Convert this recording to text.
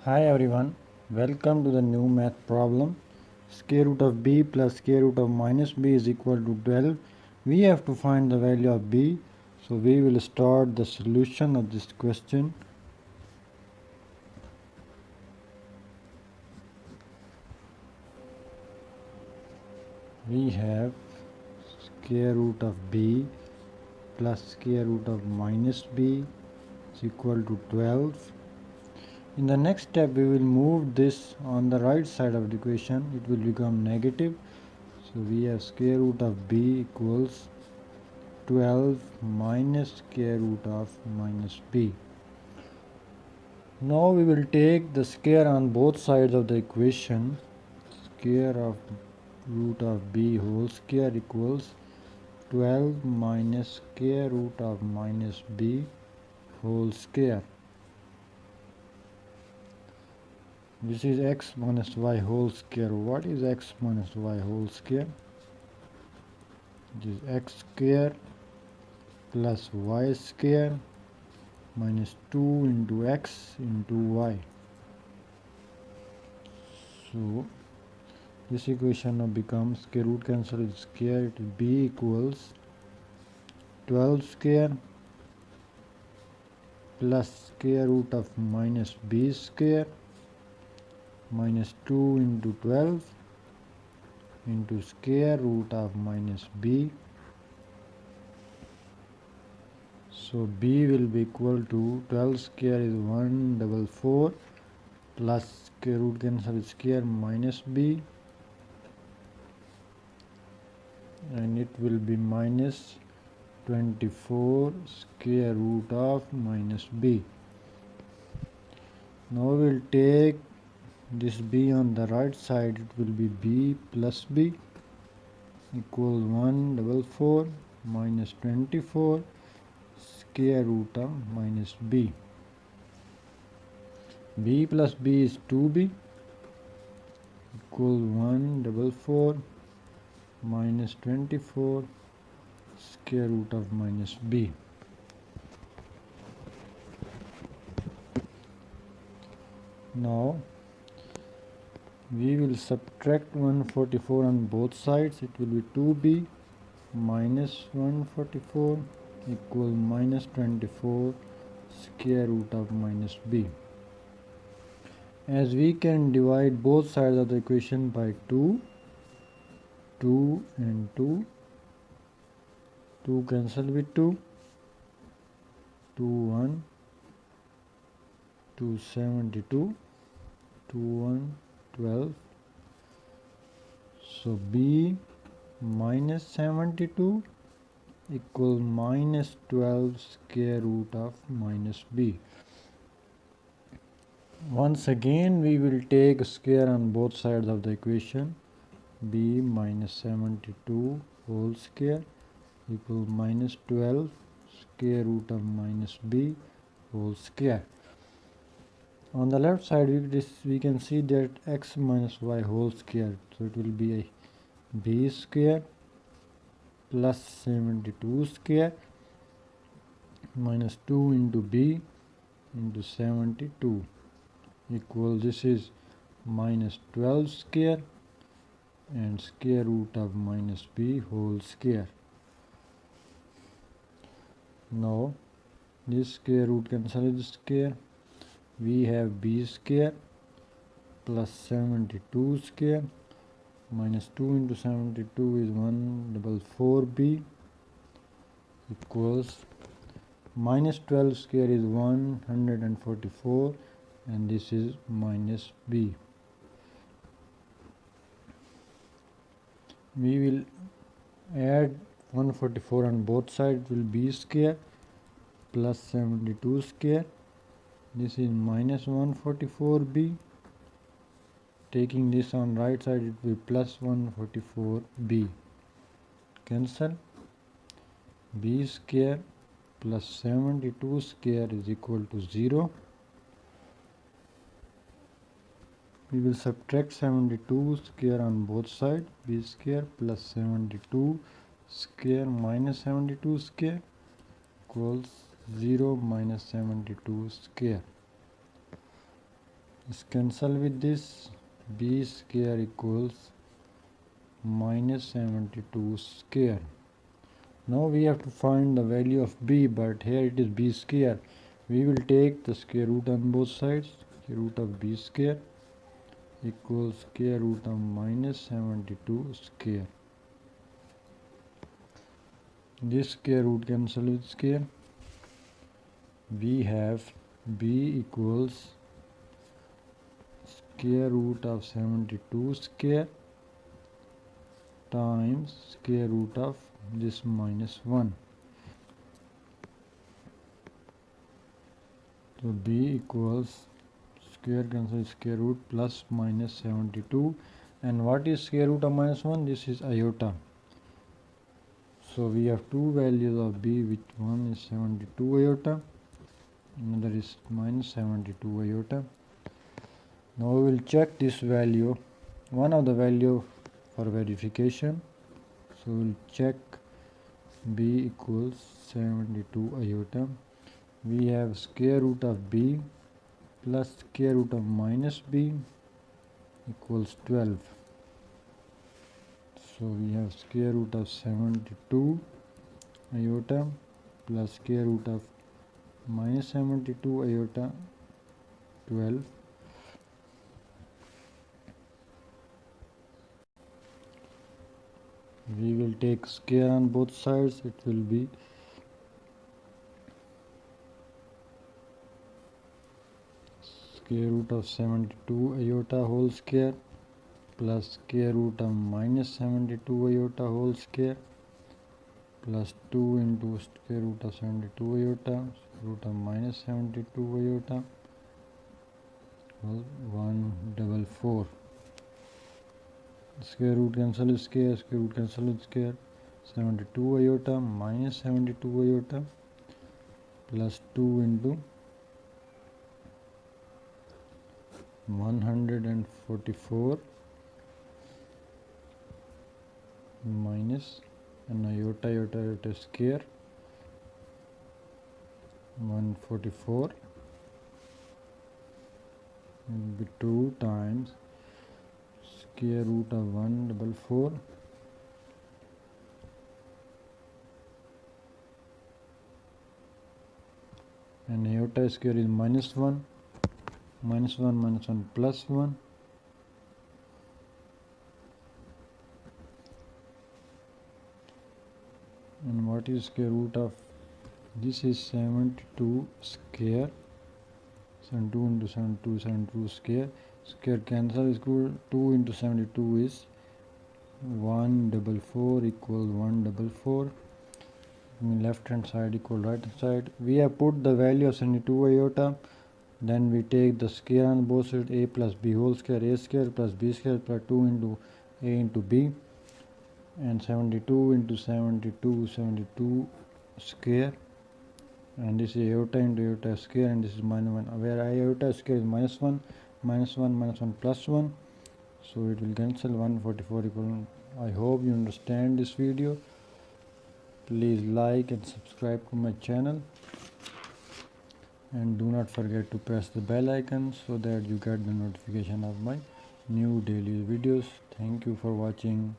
Hi everyone, welcome to the new math problem. Square root of b plus square root of minus b is equal to 12. We have to find the value of b, so we will start the solution of this question. We have square root of b plus square root of minus b is equal to 12. In the next step, we will move this on the right side of the equation. It will become negative. So we have square root of b equals 12 minus square root of minus b. Now we will take the square on both sides of the equation. Square of root of b whole square equals 12 minus square root of minus b whole square. This is x minus y whole square. What is x minus y whole square? It is x square plus y square minus 2 into x into y. So this equation now becomes square root cancel with square. It will b equals 12 square plus square root of minus b square minus 2 into 12 into square root of minus b. So b will be equal to 12 square is 144 plus square root cancel with square minus b, and it will be minus 24 square root of minus b. Now we will take this b on the right side. It will be b plus b equals 144 minus 24 square root of minus b. b plus b is 2b equals 144 minus 24 square root of minus b. Now we will subtract 144 on both sides. It will be 2b minus 144 equals minus 24 square root of minus b. As we can divide both sides of the equation by 2, 2 and 2, 2 cancel with 2, 2 1, 2 72, 2 1 12. So b minus 72 equals minus 12 square root of minus b. Once again we will take a square on both sides of the equation. b minus 72 whole square equals minus 12 square root of minus b whole square. On the left side we can see that x minus y whole square, so it will be a b square plus 72 square minus 2 into b into 72 equals, this is minus 12 square and square root of minus b whole square. Now this square root cancel with square. We have b square plus 72 square minus 2 into 72 is 144b equals minus 12 square is 144 and this is minus b. We will add 144 on both sides. It will be square plus 72 square. This is minus 144b. Taking this on right side, it will be plus 144b. Cancel. b square plus 72 square is equal to 0. We will subtract 72 square on both sides. b square plus 72 square minus 72 square equals 0 minus 72 square. Let's cancel with this. B square equals minus 72 square. Now we have to find the value of b, but here it is b square. We will take the square root on both sides. Square root of b square equals square root of minus 72 square. This square root cancel with square. We have b equals square root of 72 square times square root of this minus 1. So b equals square cancel square root plus minus 72. And what is square root of minus 1? This is iota. So we have two values of b, which one is 72 iota, another is minus 72 iota. Now we will check this value, one of the value for verification. So we will check b equals 72 iota. We have square root of b plus square root of minus b equals 12. So we have square root of 72 iota plus square root of minus 72 iota 12. We will take square on both sides. It will be square root of 72 iota whole square plus square root of minus 72 iota whole square plus 2 into square root of 72 iota root of minus 72 iota 144. Square root cancel with square, square root cancel with square. 72 iota minus 72 iota plus 2 into 144 minus an iota square 144 will be 2 times square root of 144 and iota square is minus 1 minus 1 minus 1 plus 1 and what is square root of this is 72 square 72 into 72 72 square cancel is equal 2 into 72 is 144 equals 144. Left hand side equal right hand side. We have put the value of 72 iota. Then we take the square on both sides, a plus b whole square, a square plus b square plus 2 into a into b, and 72 into 72 square, and this is iota into iota square, and this is minus 1, where iota square is minus 1 minus 1 minus 1 plus 1, so it will cancel 144 equal. I hope you understand this video. Please like and subscribe to my channel, and do not forget to press the bell icon so that you get the notification of my new daily videos. Thank you for watching.